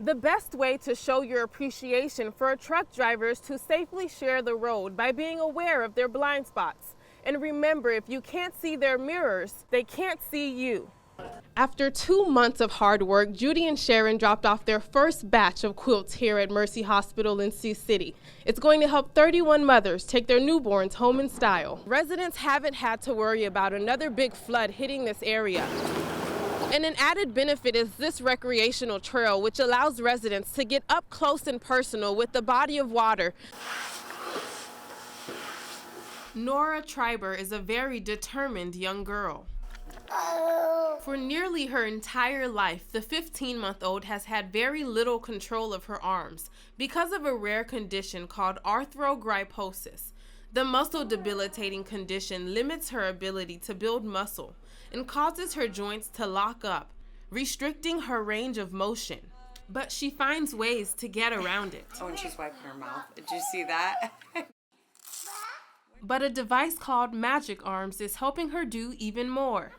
The best way to show your appreciation for a truck driver is to safely share the road by being aware of their blind spots. And remember, if you can't see their mirrors, they can't see you. After 2 months of hard work, Judy and Sharon dropped off their first batch of quilts here at Mercy Hospital in Sioux City. It's going to help 31 mothers take their newborns home in style. Residents haven't had to worry about another big flood hitting this area. And an added benefit is this recreational trail, which allows residents to get up close and personal with the body of water. Nora Triber is a very determined young girl. For nearly her entire life, the 15-month-old has had very little control of her arms because of a rare condition called arthrogryposis. The muscle-debilitating condition limits her ability to build muscle and causes her joints to lock up, restricting her range of motion. But she finds ways to get around it. Oh, and she's wiping her mouth. Did you see that? But a device called Magic Arms is helping her do even more.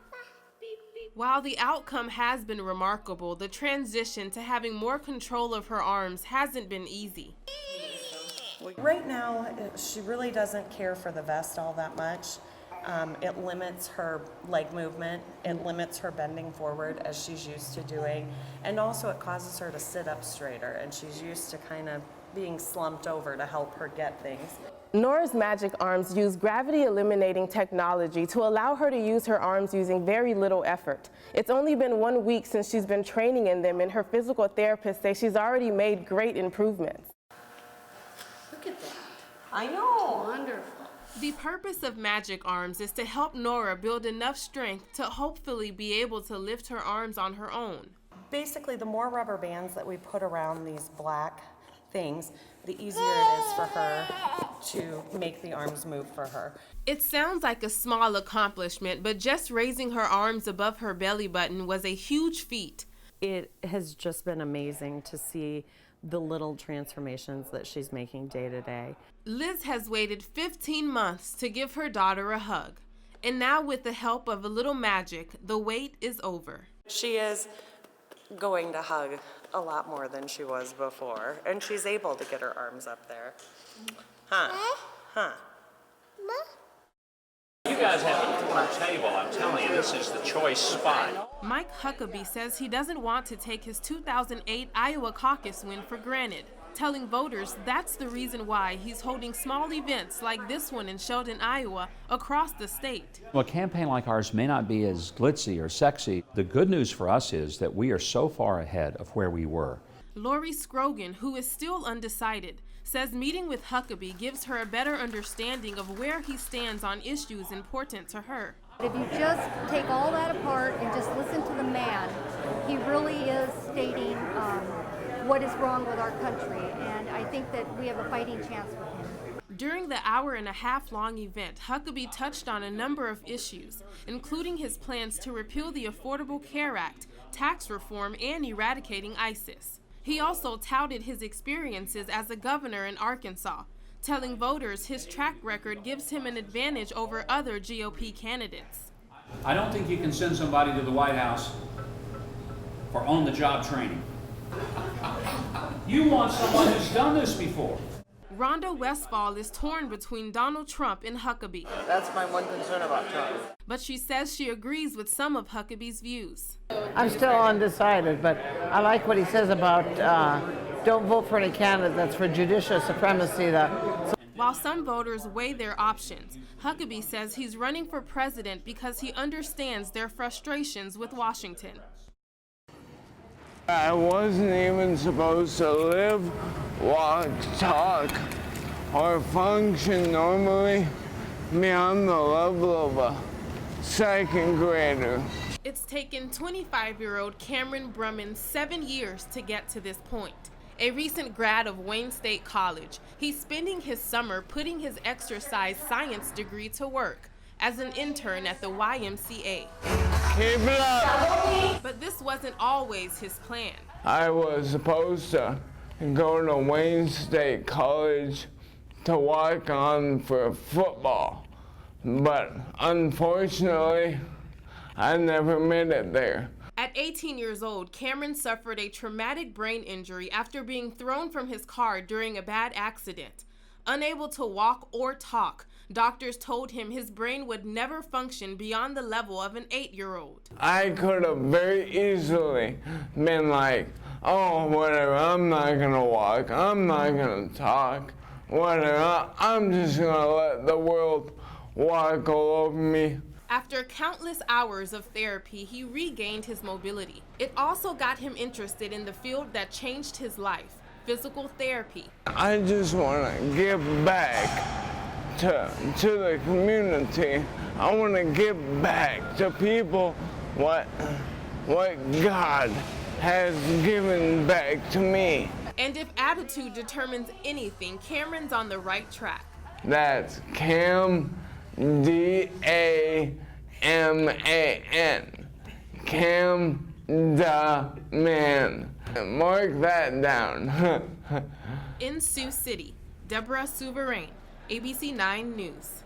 While the outcome has been remarkable, the transition to having more control of her arms hasn't been easy. Right now, she really doesn't care for the vest all that much. It limits her leg movement, it limits her bending forward as she's used to doing, and also it causes her to sit up straighter, and she's used to kind of being slumped over to help her get things. Nora's Magic Arms use gravity-eliminating technology to allow her to use her arms using very little effort. It's only been 1 week since she's been training in them, and her physical therapist says she's already made great improvements. Look at that. I know. Wonderful. The purpose of Magic Arms is to help Nora build enough strength to hopefully be able to lift her arms on her own. Basically, the more rubber bands that we put around these black things, the easier it is for her to make the arms move for her. It sounds like a small accomplishment, but just raising her arms above her belly button was a huge feat. It has just been amazing to see the little transformations that she's making day to day. Liz has waited 15 months to give her daughter a hug. And now with the help of a little magic, the wait is over. She is going to hug a lot more than she was before, and she's able to get her arms up there. You guys have a corner table. I'm telling you, this is the choice spot. Mike Huckabee says he doesn't want to take his 2008 Iowa caucus win for granted, telling voters that's the reason why he's holding small events like this one in Sheldon, Iowa, across the state. Well, a campaign like ours may not be as glitzy or sexy. The good news for us is that we are so far ahead of where we were. Lori Scrogan, who is still undecided, says meeting with Huckabee gives her a better understanding of where he stands on issues important to her. If you just take all that apart and just listen to the man, he really is stating what is wrong with our country, and I think that we have a fighting chance with him. During the hour-and-a-half-long event, Huckabee touched on a number of issues, including his plans to repeal the Affordable Care Act, tax reform, and eradicating ISIS. He also touted his experiences as a governor in Arkansas, telling voters his track record gives him an advantage over other GOP candidates. I don't think you can send somebody to the White House for on-the-job training. You want someone who's done this before. Rhonda Westfall is torn between Donald Trump and Huckabee. That's my one concern about Trump. But she says she agrees with some of Huckabee's views. I'm still undecided, but I like what he says about don't vote for any candidate that's for judicial supremacy. While some voters weigh their options, Huckabee says he's running for president because he understands their frustrations with Washington. I wasn't even supposed to live, walk, talk, or function normally. I'm the level of a second grader. It's taken 25-year-old Cameron Brumman 7 years to get to this point. A recent grad of Wayne State College, he's spending his summer putting his exercise science degree to work as an intern at the YMCA. Keep it up. But this wasn't always his plan. I was supposed to go to Wayne State College to walk on for football, but unfortunately, I never made it there. At 18 years old, Cameron suffered a traumatic brain injury after being thrown from his car during a bad accident. Unable to walk or talk, doctors told him his brain would never function beyond the level of an 8-year-old. I could have very easily been like, oh, whatever, I'm not gonna walk, I'm not gonna talk, whatever, I'm just gonna let the world walk all over me. After countless hours of therapy, he regained his mobility. It also got him interested in the field that changed his life, physical therapy. I just want to give back to the community. I want to give back to people what God has given back to me. And if attitude determines anything, Cameron's on the right track. That's Cam, D-A-M-A-N. Cam da man. Mark that down. In Sioux City, Deborah Souverain, ABC 9 News.